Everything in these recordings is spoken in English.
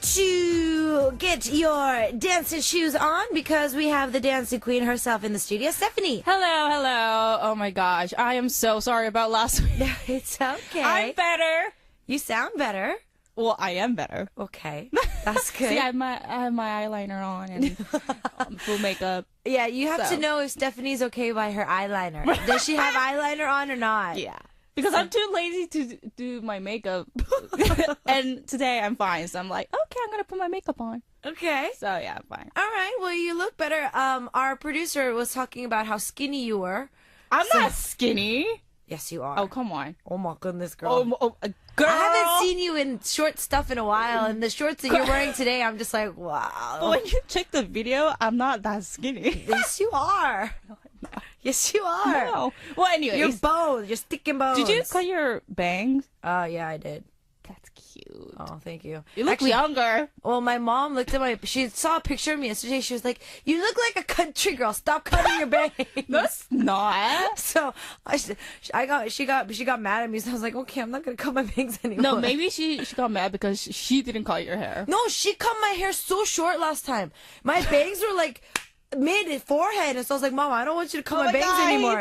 to get your dancing shoes on because we have the dancing queen herself in the studio, Stephanie. Hello, hello. Oh my gosh. I am so sorry about last week. It's okay. I'm better. You sound better. Well, I am better. Okay. That's good. See, I have my eyeliner on and full makeup. Yeah, you have to know if Stephanie's okay by her eyeliner. Does she have eyeliner on or not? Yeah. Because I'm too lazy to do my makeup. And today I'm fine. So I'm like, okay, I'm going to put my makeup on. Okay. So yeah, I'm fine. All right. Well, you look better. Our producer was talking about how skinny you were. I'm not skinny. Yes, you are. Oh, come on. Oh, my goodness, girl. Girl. I haven't seen you in short stuff in a while, and the shorts that you're wearing today, I'm just like, wow. But when you check the video, I'm not that skinny. Yes, you are. No, I'm not. Yes, you are. No. Well, anyways. Your bones. You're sticking bones. Did you cut your bangs? Yeah, I did. That's cute. Oh, thank you. You look younger. Well, my mom looked at she saw a picture of me yesterday. She was like, you look like a country girl. Stop cutting your bangs. That's not. So she got mad at me. So I was like, okay, I'm not going to cut my bangs anymore. No, maybe she got mad because she didn't cut your hair. No, she cut my hair so short last time. My bangs were like mid forehead, and so I was like, Mom, I don't want you to cut my bangs anymore.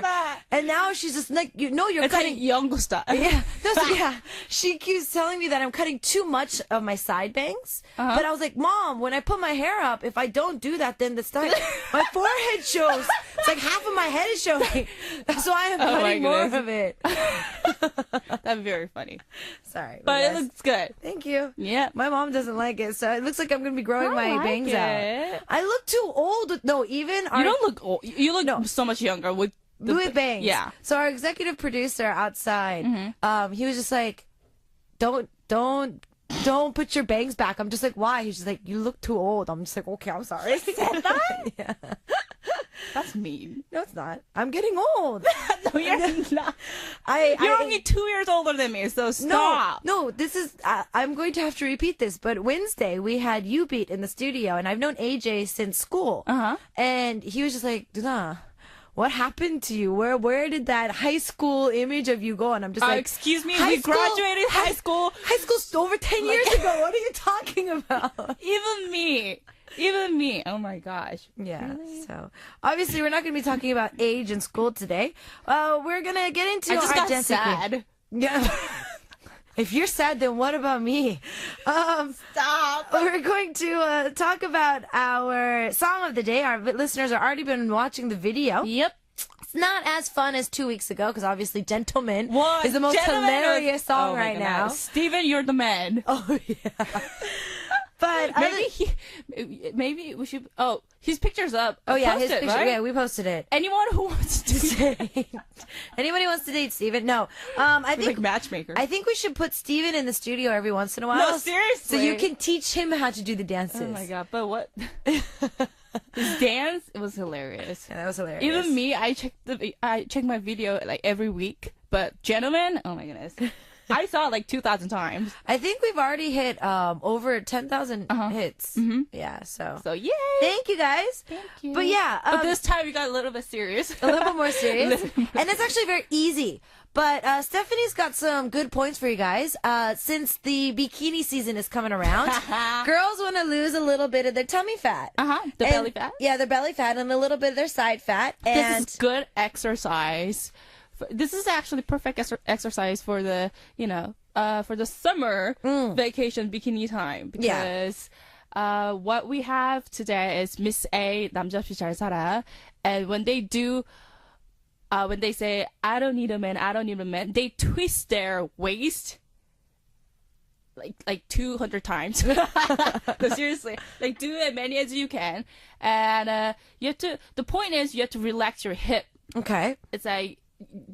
And now she's just like, you're it's cutting like young style. Yeah, yeah. She keeps telling me that I'm cutting too much of my side bangs, but I was like, Mom, when I put my hair up, if I don't do that, then my forehead shows. It's like half of my head is showing. That's why I'm cutting more of it. That's very funny. Sorry, but it looks good. Thank you. Yeah, my mom doesn't like it, so it looks like I'm gonna be growing my bangs out. I look too old. No, even you don't look old. You look so much younger with bangs. Yeah. So our executive producer outside, he was just like, don't put your bangs back. I'm just like, why? He's just like, you look too old. I'm just like, okay, I'm sorry. He said that? Yeah. That's mean. No, it's not. I'm getting old. No, you're not. You're only 2 years older than me, so stop. No, this is, I'm going to have to repeat this, but Wednesday we had U-Beat in the studio, and I've known AJ since school. And he was just like, Duna, what happened to you? Where did that high school image of you go? And I'm just like, excuse me, we graduated high school. High school's over 10 years ago. What are you talking about? Even me. Oh my gosh. Yeah. Really? So obviously we're not going to be talking about age and school today. We're going to get into I just got dancing. sad. Yeah. If you're sad, then what about me? Stop. We're going to talk about our song of the day. Our listeners have already been watching the video. Yep. It's not as fun as 2 weeks ago because obviously Gentleman is the most hilarious song right now. Steven, you're the man. Oh, yeah. But maybe we should. Oh, his picture's up. Oh yeah, his picture. Right? Yeah, we posted it. Anyone who wants to date, anybody wants to date Steven? No, I think like matchmaker. I think we should put Steven in the studio every once in a while. No, seriously. So you can teach him how to do the dances. Oh my god! But what? His dance, it was hilarious. Yeah, that was hilarious. Even me, I check my video like every week. But Gentleman, oh my goodness. I saw it like 2,000 times. I think we've already hit over 10,000 hits. Yeah, so yay! Thank you guys. Thank you. But yeah, but this time we got a little bit serious. A little bit more serious, and it's actually very easy. But Stephanie's got some good points for you guys. Since the bikini season is coming around, girls want to lose a little bit of their tummy fat. The belly fat. Yeah, their belly fat and a little bit of their side fat. And this is good exercise. This is actually perfect exercise for the, for the summer vacation bikini time. Because what we have today is Miss A, 남자 없이 잘 살아. And when they say, I don't need a man, they twist their waist like 200 times. No, seriously, like do as many as you can. And the point is you have to relax your hip. Okay. It's like,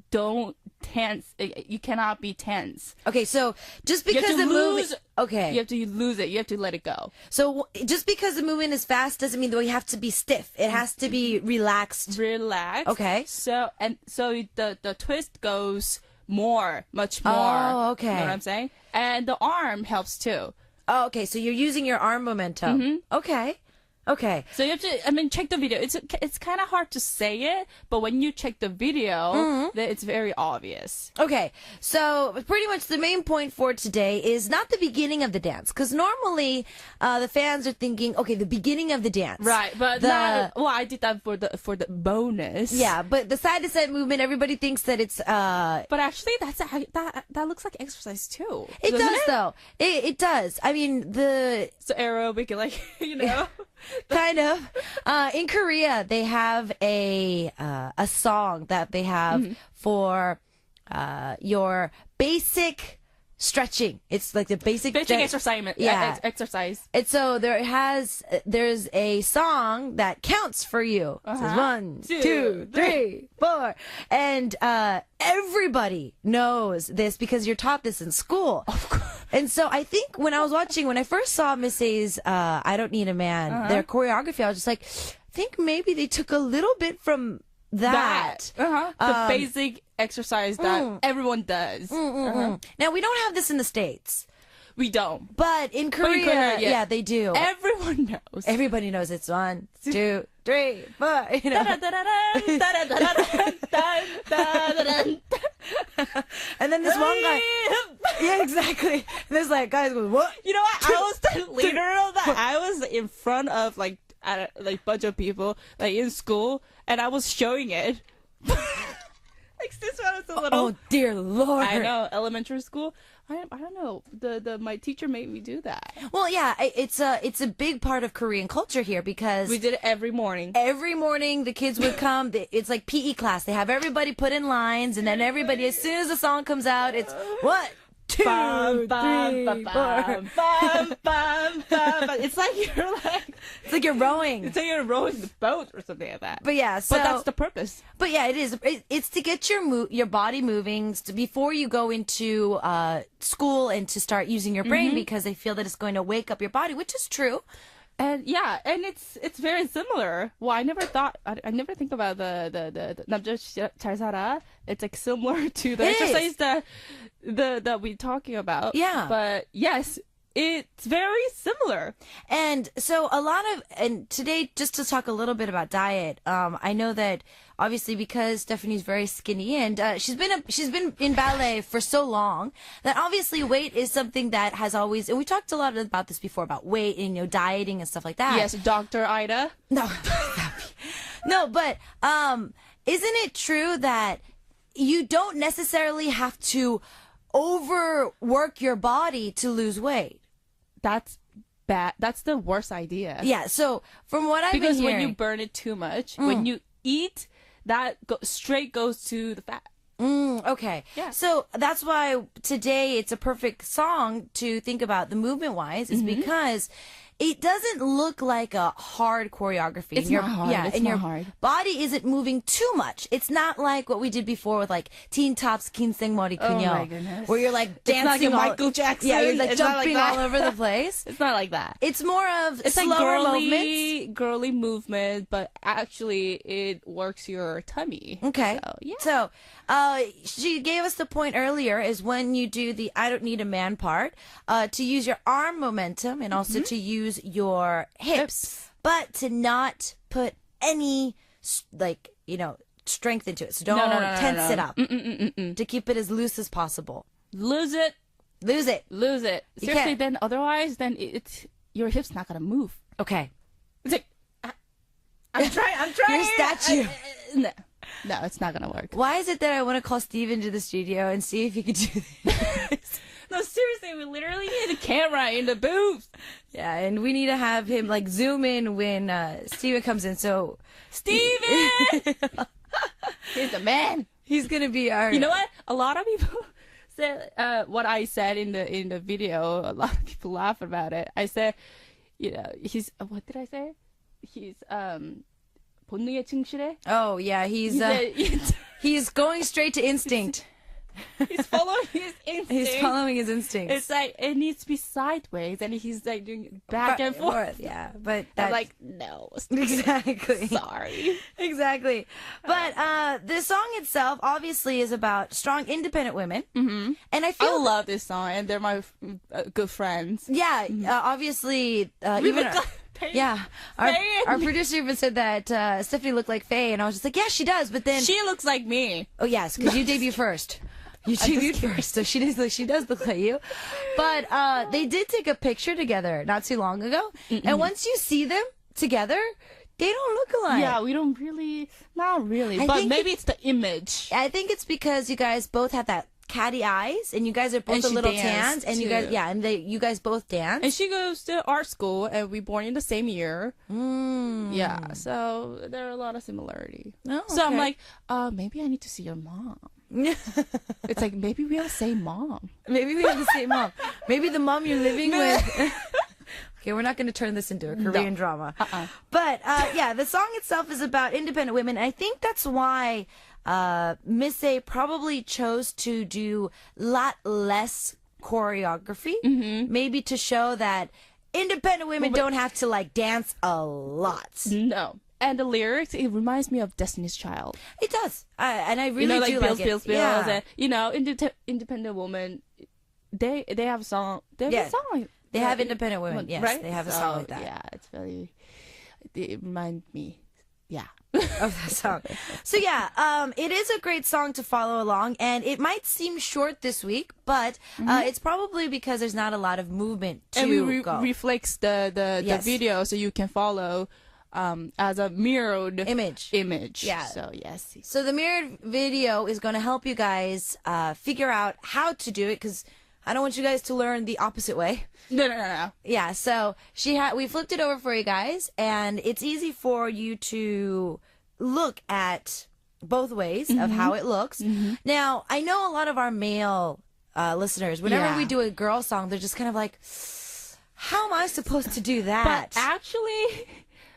don't tense. You cannot be tense. Okay, so just because the movement, okay, you have to lose it. You have to let it go. So just because the movement is fast doesn't mean that you have to be stiff. It has to be relaxed. Relaxed. Okay. So the twist goes much more. Oh, okay. You know what I'm saying? And the arm helps too. Oh, okay. So you're using your arm momentum. Okay. Okay. So you have to, check the video. It's kind of hard to say it, but when you check the video, then it's very obvious. Okay, so pretty much the main point for today is not the beginning of the dance, because normally the fans are thinking, okay, the beginning of the dance. Right, but I did that for the bonus. Yeah, but the side to side movement, everybody thinks that it's. But actually, that looks like exercise too. It does, though. It does. I mean, it's aerobic, like kind of. In Korea, they have a song that they have for your basic stretching. It's like the basic exercise. Yeah, exercise. And so there's a song that counts for you. It says 1, 2, 3, 4, and everybody knows this because you're taught this in school. Of course. And so I think when I first saw Miss A's I Don't Need a Man, their choreography, I was just like, I think maybe they took a little bit from that. The basic exercise that everyone does. Now, we don't have this in the States. We don't. But in Korea, yeah, they do. Everyone knows. Everybody knows it's 1, 2, 3, 4. You know. And then this one guy. Yeah, exactly. And there's like guys going, what? You know what? I was the leader of that. I was in front of like bunch of people like in school, and I was showing it. Like this one was a little. Oh dear Lord! I know, elementary school. I don't know. My teacher made me do that. Well, yeah, it's a big part of Korean culture here because we did it every morning. Every morning, the kids would come. It's like PE class. They have everybody put in lines, and then everybody, as soon as the song comes out, it's 1, 2, 3, 4. It's like you're rowing. It's like you're rowing the boat or something like that. But yeah, so but that's the purpose. But yeah, it is. It's to get your body moving before you go into school and to start using your brain because they feel that it's going to wake up your body, which is true. And yeah, and it's very similar. Well, I never think about the 남자 잘 살아. It's like similar to the exercise that we're talking about. Yeah. But yes, it's very similar. And so and today, just to talk a little bit about diet, I know that obviously because Stephanie's very skinny and she's been in ballet for so long that obviously weight is something that has always, and we talked a lot about this before about weight and dieting and stuff like that. Yes, Dr. Ida. No, no, but isn't it true that you don't necessarily have to overwork your body to lose weight? That's bad. That's the worst idea. Yeah. So from what I've been hearing, because when you burn it too much, when you eat, that straight goes to the fat. Okay. Yeah. So that's why today it's a perfect song to think about the movement wise, is because it doesn't look like a hard choreography. It's not hard. Yeah, it's and not your hard. body isn't moving too much. It's not like what we did before with like Teen Top's Kinseng Mori Kunyo, my goodness. where you're like dancing it's like Michael Jackson. Yeah, you're like it's jumping all over the place. It's not like that. It's more of it's slower like movements. girly movement, but actually it works your tummy. Okay. So, yeah. So, she gave us the point earlier is when you do the I don't need a man part, to use your arm momentum and also to use your hips, but to not put any, strength into it. So don't tense it up. To keep it as loose as possible. Lose it. Seriously, then otherwise, your hip's not gonna move. Okay. It's like, I'm trying. Your statue. No, it's not gonna work. Why is it that I want to call Steve into the studio and see if he could do this? No, seriously, we literally need a camera in the booth. Yeah, and we need to have him zoom in when Steven comes in. So Steven, he's the man. He's gonna be our. You know what? A lot of people said what I said in the video. A lot of people laugh about it. I said, he's what did I say? He's 본능에 충실해. Oh yeah, he's going straight to instinct. He's following his instinct. He's following his instincts. It's like it needs to be sideways, and he's like doing back and forth. Yeah, but I'm like, no, exactly. Sorry, exactly. But the song itself obviously is about strong, independent women, and I love this song, and they're my good friends. Yeah, obviously, Yeah, our producer even said that Stephanie looked like Faye, and I was just like, yeah, she does. But then she looks like me. Oh yes, because you debuted first. You debuted first, so she does look like you. But they did take a picture together not too long ago, and once you see them together, they don't look alike. Yeah, we don't really, not really, but maybe it's the image. I think it's because you guys both have that catty eyes, and you guys are both a little tanned, and you guys both dance. And she goes to art school, and we born in the same year. Yeah, so there are a lot of similarity. Oh, so I'm like, maybe I need to see your mom. It's like, maybe we have the same mom. Maybe we have the same mom. Maybe the mom you're living with. Okay, we're not going to turn this into a Korean drama. But yeah, the song itself is about independent women. And I think that's why Miss A probably chose to do a lot less choreography, maybe to show that independent women don't have to like dance a lot. No. And the lyrics, it reminds me of Destiny's Child. It does. And I really like do Bills, like Bills, it. Bills, Yeah. and, independent woman, they have a song. They have a song. They have independent women. Yes, right? they have a song like that. Yeah, it's very, it reminds me, of that song. So yeah, it is a great song to follow along, and it might seem short this week, but it's probably because there's not a lot of movement to and we go. reflects the video, so you can follow as a mirrored image. Yeah. So yes. So the mirrored video is going to help you guys figure out how to do it, because I don't want you guys to learn the opposite way. No. Yeah, so we flipped it over for you guys, and it's easy for you to look at both ways of how it looks. Now, I know a lot of our male listeners, whenever we do a girl song, they're just kind of like, how am I supposed to do that?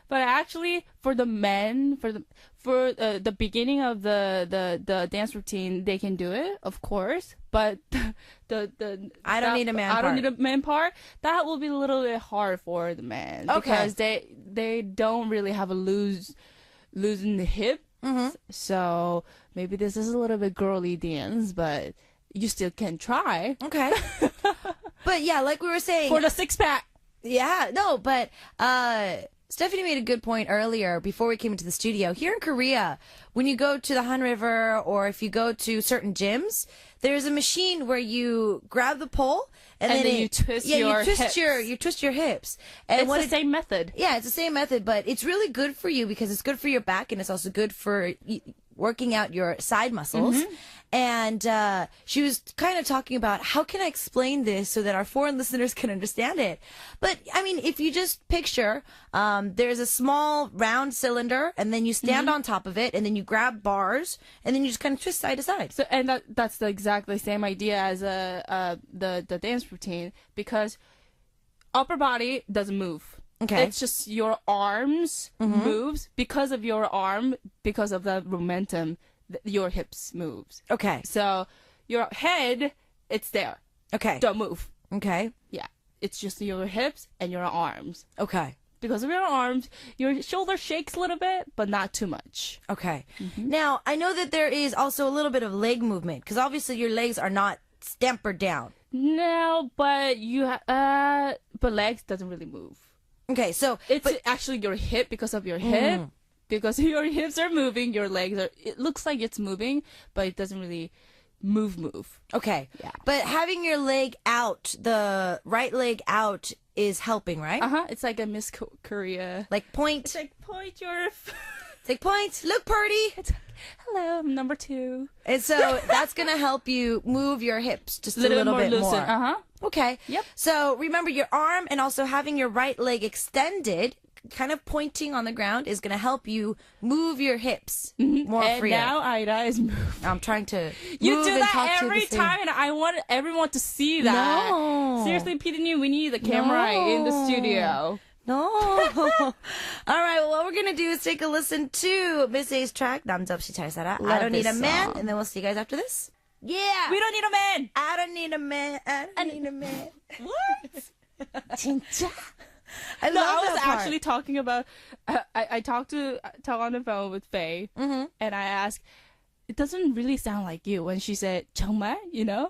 But actually, for the men, for the beginning of the dance routine, they can do it, of course. But I don't need a man part. That will be a little bit hard for the men, because they don't really have a loosen the hip. So maybe this is a little bit girly dance, but you still can try. Okay. But yeah, like we were saying, for the 6-pack. Yeah, no, but Stephanie made a good point earlier before we came into the studio. Here in Korea, when you go to the Han River, or if you go to certain gyms, there's a machine where you grab the pole and then you twist your hips. You twist your hips. And it's the same method. Yeah, it's the same method, but it's really good for you because it's good for your back, and it's also good for working out your side muscles. And she was kind of talking about, how can I explain this so that our foreign listeners can understand it? But, I mean, if you just picture, there's a small round cylinder, and then you stand on top of it, and then you grab bars, and then you just kind of twist side to side. So, and that's the exactly same idea as the dance routine, because upper body doesn't move. Okay. It's just your arms moves because of your arm, because of the momentum. Your hips moves. Okay. So your head, it's there. Okay. Don't move. Okay. Yeah. It's just your hips and your arms. Okay. Because of your arms, your shoulder shakes a little bit, but not too much. Okay. Now, I know that there is also a little bit of leg movement, because obviously your legs are not stampered down. No, but but legs doesn't really move. Okay, so it's actually your hip, because of your hip. Because your hips are moving, your legs are, it looks like it's moving, but it doesn't really move. Okay. Yeah. But having your leg out, the right leg out, is helping, right? It's like a Miss Korea. Like point. It's like point your... It's like point. Look, Purdy. It's like, hello, I'm number 2. And so that's going to help you move your hips just a little bit more. Okay. Yep. So remember, your arm and also having your right leg extended, kind of pointing on the ground, is going to help you move your hips more freely. And now Ida is moving. I'm trying to move and talk to you every time, and I want everyone to see that. No. Seriously, Peter, we need the camera in the studio. No. All right, well, what we're going to do is take a listen to Miss A's track, 남자 없이 잘 살아. I don't need a man, and then we'll see you guys after this. Yeah. We don't need a man. I don't need a man. I don't need a man. What? 진짜? I was actually talking about. I talked on the phone with Faye, and I asked, it doesn't really sound like you when she said 정말,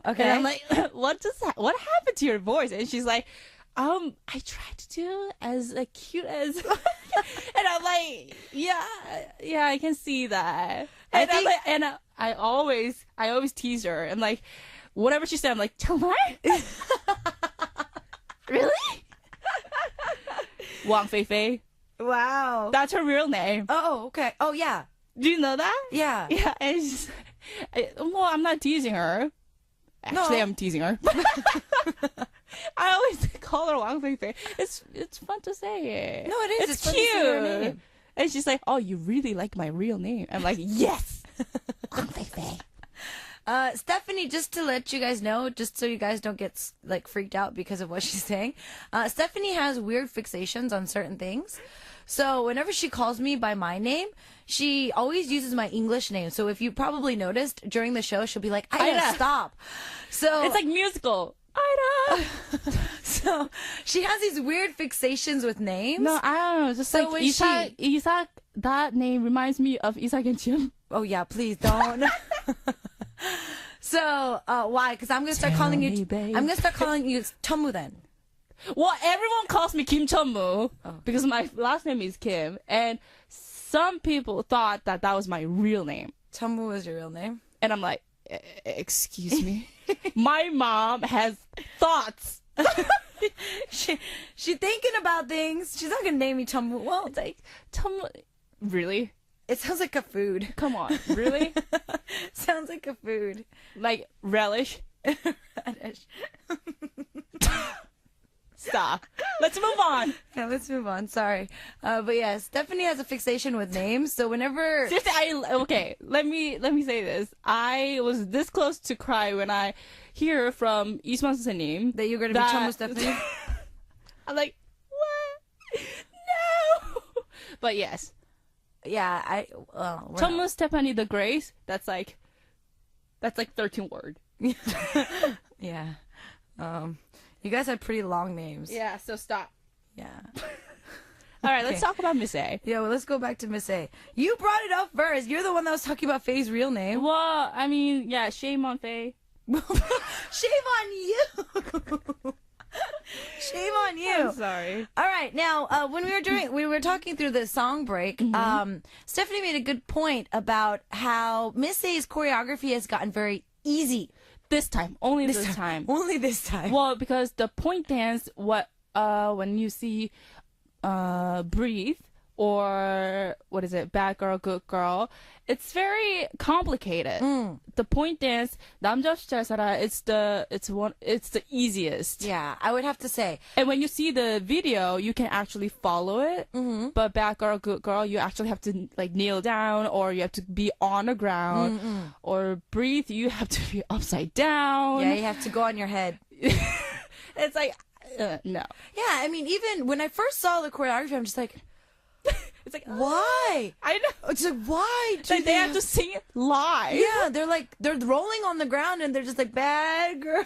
Okay. And I'm like, what happened to your voice? And she's like, I tried to do as cute as, and I'm like, yeah, I can see that. And I always tease her, and like, whatever she said, I'm like, 정말? Really? Wang Feifei. Wow. That's her real name. Oh, okay. Oh, yeah. Do you know that? Yeah. Yeah, and it's just, well, I'm not teasing her. Actually, I'm teasing her. I always call her Wang Feifei. It's fun to say it. No, it is. It's fun cute. to say her name. And she's like, "Oh, you really like my real name?" I'm like, "Yes." Wang Feifei. Stephanie, just to let you guys know, just so you guys don't get like freaked out because of what she's saying, Stephanie has weird fixations on certain things. So whenever she calls me by my name, she always uses my English name. So if you probably noticed during the show, she'll be like, Ida, stop. So it's like musical. Ida. So she has these weird fixations with names. No, I don't know. Just So like when Isak, that name reminds me of Isak and Jim. Oh yeah, please don't. So why? Because I'm gonna start calling you. I'm gonna start calling you Chunmu then. Well, everyone calls me Kim Chunmu because my last name is Kim, and some people thought that was my real name. Chunmu was your real name, and I'm like, excuse me, my mom has thoughts. she thinking about things. She's not gonna name me Chunmu. Well, It's like Chunmu, really? it sounds like a food. Come on, really? Sounds like a food. Like relish? Radish. Stop. Let's move on. Yeah, let's move on. Sorry, but yeah, Stephanie has a fixation with names. So whenever Seriously, let me say this. I was this close to cry when I hear from Isman 선생님 that you're gonna be Chunmu Stephanie. I'm like, what? No. But yes, Yeah, Chunmu Stephanie the Grace. That's like 13 word. Yeah. You guys have pretty long names. Yeah. So stop. Yeah. All right, let's talk about Miss A. Yeah, well, let's go back to Miss A. You brought it up first. You're the one that was talking about Faye's real name. Well, I mean, yeah, shame on Faye. Shame on you. Shame on you. I'm sorry. All right, now when we were talking through the song break, Stephanie made a good point about how Miss A's choreography has gotten very easy. This time, only this time. Only this time. Well, because the point dance, when you see Breathe or what is it, Bad Girl, Good Girl, it's very complicated. The point dance, 남자 잘 살아, it's the easiest. Yeah, I would have to say. And when you see the video, you can actually follow it. But Bad Girl, Good Girl, you actually have to like kneel down, or you have to be on the ground. Or Breathe, you have to be upside down. Yeah, you have to go on your head. It's like, no. Yeah, I mean, even when I first saw the choreography, I'm just like, it's like, why? I know. It's like, why do Like they have to sing it live. Yeah, they're rolling on the ground and they're just like, bad girl.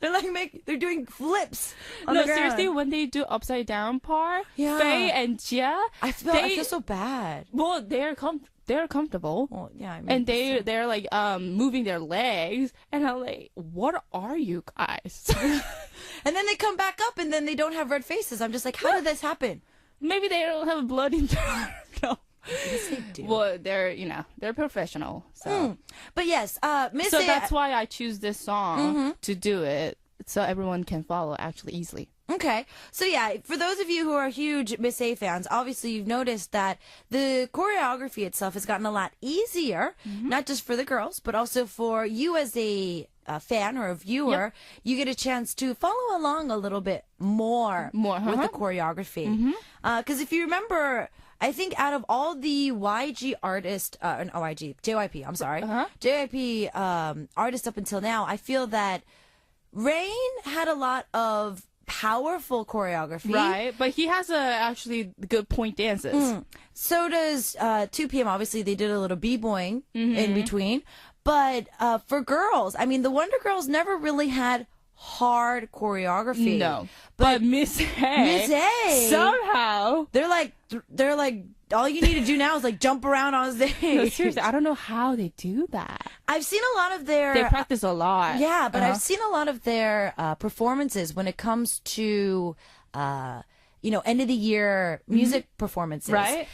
They're doing flips on the ground. Seriously, when they do upside down part, Yeah. Faye and Jia, I feel so bad. well, they're comfortable. Well, yeah, I mean, And they're like moving their legs, and I'm like, what are you guys? and then they come back up and then they don't have red faces. I'm just like, how did this happen? Maybe they don't have blood in there. No. Yes, they do. Well, they're professional. So, But yes, Miss so A, that's why I choose this song to do it, so everyone can follow actually easily. Okay. So yeah, for those of you who are huge Miss A fans, obviously you've noticed that the choreography itself has gotten a lot easier, not just for the girls, but also for you as a fan or a viewer. You get a chance to follow along a little bit more with the choreography. Because if you remember, I think out of all the YG artists, JYP, I'm sorry, JYP artists up until now, I feel that Rain had a lot of powerful choreography. Right, but he has actually good point dances. So does 2PM. Obviously, they did a little b-boying in between. But for girls, I mean, the Wonder Girls never really had hard choreography. No, but Miss A somehow they're like all you need to do now is like jump around on No, stage. seriously, I don't know how they do that. I've seen a lot of their. They practice a lot. Yeah, but I've seen a lot of their performances when it comes to, end of the year music performances. Right.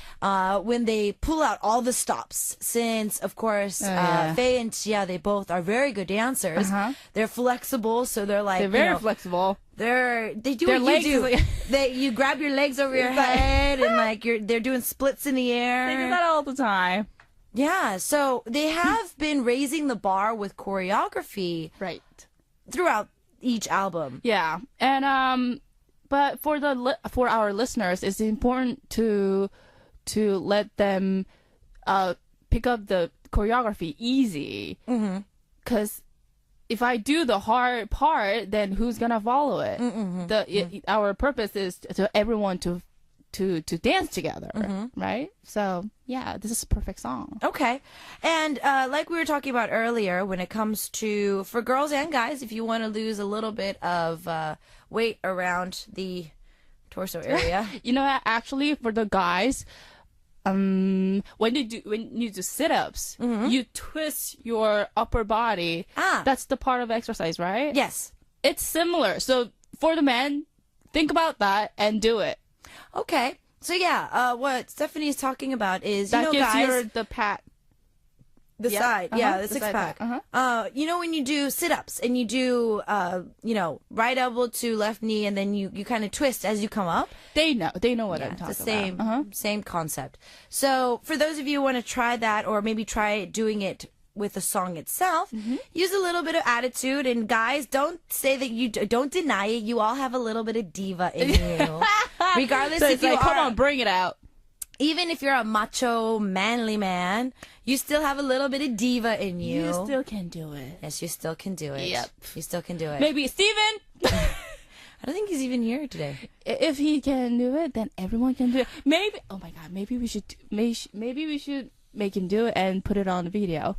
When they pull out all the stops, since of course Faye and Chia, they both are very good dancers. They're flexible, so they're like They're very flexible. They do Their what you do. legs You grab your legs over your head and like they're doing splits in the air. They do that all the time. Yeah, so they have been raising the bar with choreography Right. throughout each album. Yeah, and but for our listeners, it's important to let them pick up the choreography easy. Because if I do the hard part, then who's gonna follow it? Our purpose is to everyone to dance together, right? So yeah, this is a perfect song. Okay. And like we were talking about earlier, when it comes to, for girls and guys, if you want to lose a little bit of weight around the torso area. Actually, for the guys, when you do sit-ups, you twist your upper body. That's the part of exercise, right? Yes. It's similar. So for the men, think about that and do it. Okay. So yeah, what Stephanie is talking about is, That gives guys, you the pat. the side, the six pack. When you do sit-ups and you do, right elbow to left knee, and then you kind of twist as you come up. They know what I'm It's talking the about. same concept. So for those of you who want to try that, or maybe try doing it with the song itself, use a little bit of attitude. And guys, don't say that you don't deny it. You all have a little bit of diva in you, regardless So if it's you like, are. come on, bring it out. Even if you're a macho, manly man, you still have a little bit of diva in you. You still can do it. Yes, you still can do it. Yep. You still can do it. Maybe Steven. I don't think he's even here today. If he can do it, then everyone can do it. Maybe. Oh my God. Maybe we should. Maybe we should make him do it and put it on the video.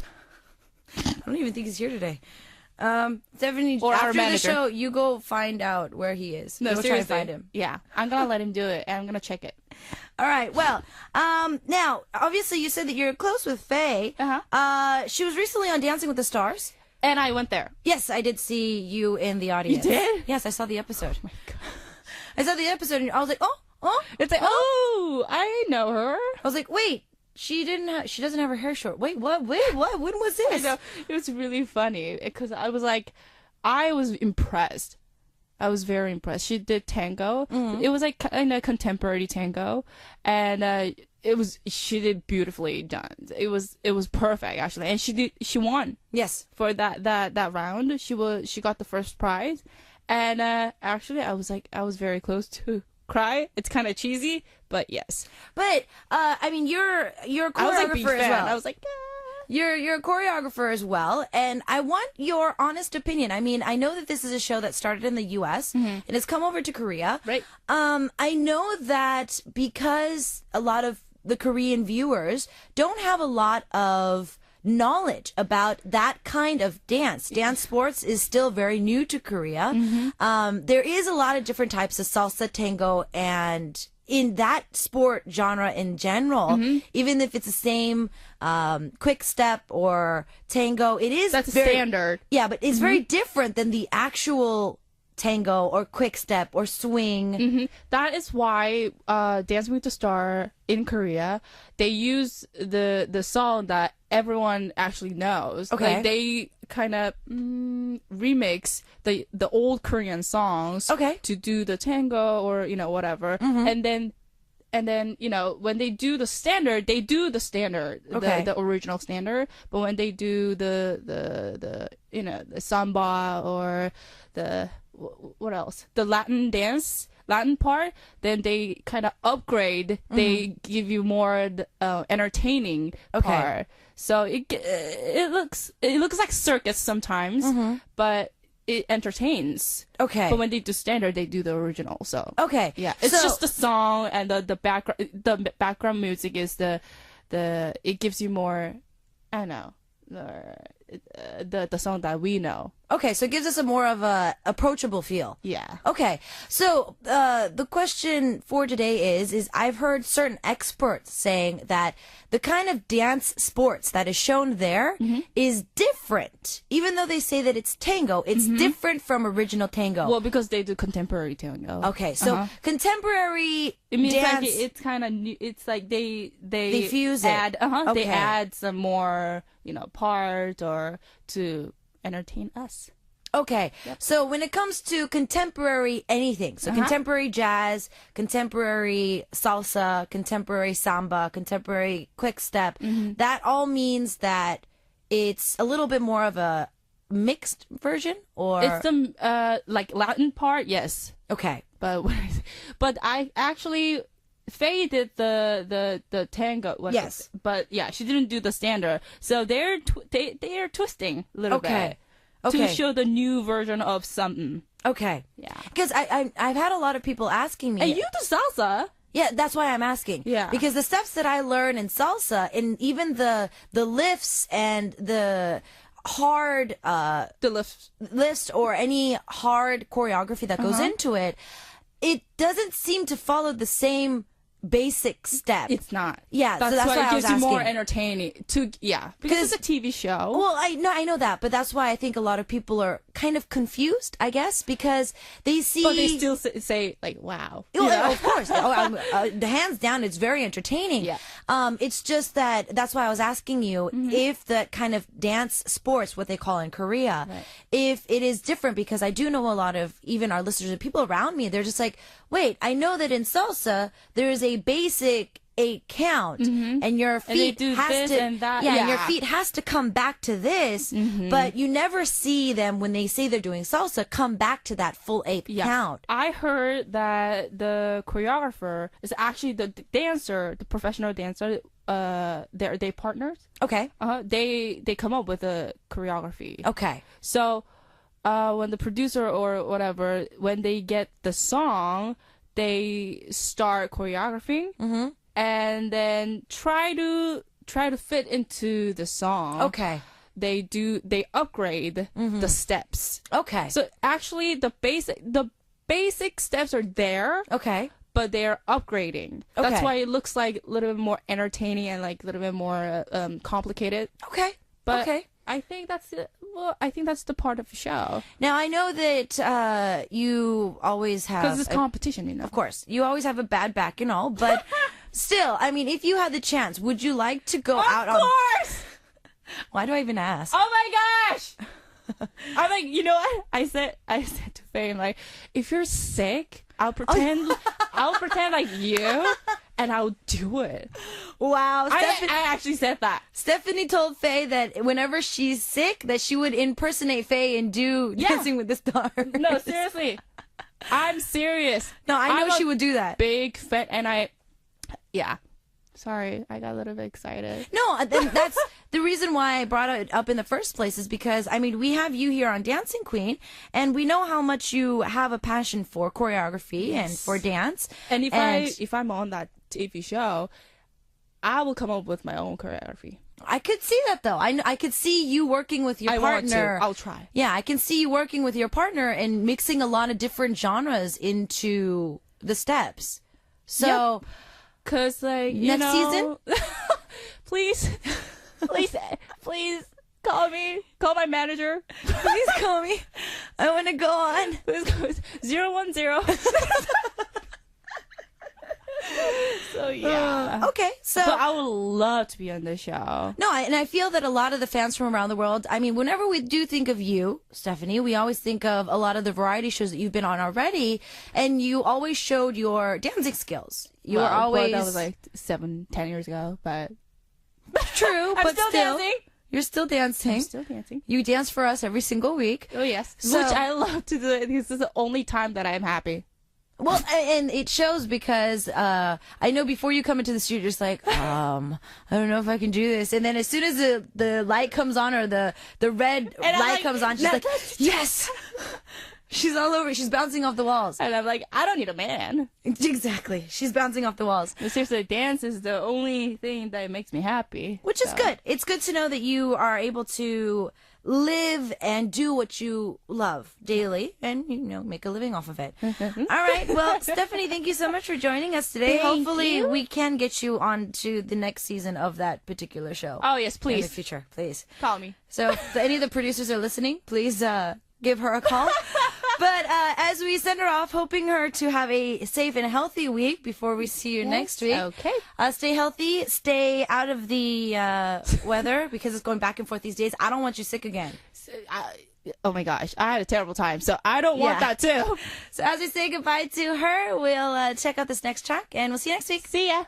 I don't even think he's here today. Stephanie, Or our after the manager. show, you go find out where he is. No, Go try seriously. to find him. Yeah, I'm gonna let him do it, and I'm gonna check it. All right. Well, now, obviously, you said that you're close with Faye. She was recently on Dancing with the Stars. And I went there. Yes, I did see you in the audience. You did? Yes, I saw the episode. Oh my God. I saw the episode, and I was like, oh. It's like, oh, I know her. I was like, wait, she doesn't have her hair short. Wait, what? When was this? I know. It was really funny because I was impressed. I was very impressed. She did tango. It was like kind of contemporary tango, and she did beautifully done. It was perfect actually, and she won. Yes, for that round. She got the first prize, and actually I was very close to cry. It's kind of cheesy, but yes. But I mean, you're a choreographer I was like big fan. as well. I was like, You're a choreographer as well, and I want your honest opinion. I mean, I know that this is a show that started in the U.S. and has come over to Korea. Right. I know that because a lot of the Korean viewers don't have a lot of knowledge about that kind of dance. Dance sports is still very new to Korea. There is a lot of different types of salsa, tango, and in that sport genre in general, even if it's the same quick step or tango, it is that's very, standard. Yeah, but it's very different than the actual tango or quick step or swing. That is why Dancing with the Star in Korea, they use the song that everyone actually knows. Okay. Like they kind of remix the old Korean songs to do the tango or whatever. And then when they do the standard, they do the standard, the original standard. But when they do the samba or what else? The Latin part, then they kind of upgrade. They give you more entertaining part. So it looks like circus sometimes, but it entertains. Okay. But when they do standard, they do the original. So okay. yeah, it's just the song and the background. The background music is it gives you more. I don't know. the song that we know. Okay, so it gives us a more of a approachable feel. Yeah. Okay, so the question for today is I've heard certain experts saying that the kind of dance sports that is shown there is different. Even though they say that it's tango, it's different from original tango. Well, because they do contemporary tango. Okay, so contemporary It means dance... like it's kind of new. It's like they fuse it. add, Okay. they add some more, part or to entertain us. Okay, so when it comes to contemporary anything, so contemporary jazz, contemporary salsa, contemporary samba, contemporary quick step, that all means that it's a little bit more of a mixed version, or It's the like Latin part, yes, okay, but I actually Faye did the tango. Yes. But yeah, she didn't do the standard. So they are twisting a little bit to show the new version of something. Okay. Yeah. Because I've had a lot of people asking me. And you do salsa. Yeah, that's why I'm asking. Yeah. Because the steps that I learn in salsa, and even the lifts and the hard The lift. list or any hard choreography that goes into it, it doesn't seem to follow the same basic step. It's not. Yeah, so that's why why I it was gives you more asking. entertaining. Because it's a TV show. Well, I know that, but that's why I think a lot of people are kind of confused, I guess, because they see. But they still say like, "Wow." Well, of course. The hands down, it's very entertaining. Yeah. It's just that's why I was asking you if the kind of dance sports, what they call in Korea, if it is different, because I do know a lot of even our listeners and people around me, they're just like, wait, I know that in salsa, there is a basic 8 count and your feet do has this to and that. and Yeah. your feet has to come back to this, but you never see them when they say they're doing salsa come back to that full 8 count. I heard that the choreographer is actually the dancer, the professional dancer. They partners. Okay. They come up with a choreography. Okay. So, when the producer or whatever, when they get the song, they start choreographing and then try to fit into the song. Okay. They upgrade the steps. Okay. So actually, the basic steps are there. Okay. But they're upgrading. Okay. That's why it looks like a little bit more entertaining and like a little bit more complicated. Okay. But okay. I think that's it. Well, I think that's the part of the show. Now I know that you always have Because it's competition, Of course, you always have a bad back and all, but still, I mean, if you had the chance, would you like to go out on? Of course. Why do I even ask? Oh my gosh. I'm like, you know what? I said to Faye, I'm like, if you're sick, I'll pretend like you, and I'll do it. Wow, I actually said that. Stephanie told Faye that whenever she's sick, that she would impersonate Faye and do Dancing with the Stars. No, seriously, I'm serious. No, I know she would do that. Big fan, and Sorry, I got a little bit excited. No, that's the reason why I brought it up in the first place is because, I mean, we have you here on Dancing Queen, and we know how much you have a passion for choreography and for dance. And if I'm on that TV show, I will come up with my own choreography. I could see that, though. I could see you working with your partner. I'll try. Yeah, I can see you working with your partner and mixing a lot of different genres into the steps. So... Yep. Cause like next season, please call me. Call my manager. Please call me. I want to go on. Please call 010. So yeah. Okay. So but I would love to be on the show. No, and I feel that a lot of the fans from around the world, I mean, whenever we do think of you, Stephanie, we always think of a lot of the variety shows that you've been on already, and you always showed your dancing skills. You were always... that was like 7-10 years ago, but... True, I'm but still dancing. You're still dancing. I'm still dancing. You dance for us every single week. Oh, yes. Which I love to do. This is the only time that I'm happy. Well, and it shows because I know before you come into the studio, you're just like, I don't know if I can do this. And then as soon as the light comes on or the red light comes on, she's like, yes. She's all over. She's bouncing off the walls. And I'm like, I don't need a man. Exactly. She's bouncing off the walls. But seriously, dance is the only thing that makes me happy. Which is good. It's good to know that you are able to live and do what you love daily and, make a living off of it. All right. Well, Stephanie, thank you so much for joining us today. Hopefully we can get you on to the next season of that particular show. Oh, yes, please. In the future, please. Call me. So if any of the producers are listening, please give her a call. But as we send her off, hoping her to have a safe and healthy week before we see you next week. Okay. Stay healthy. Stay out of the weather because it's going back and forth these days. I don't want you sick again. Oh my gosh, I had a terrible time, so I don't want that too. So as we say goodbye to her, we'll check out this next track, and we'll see you next week. See ya.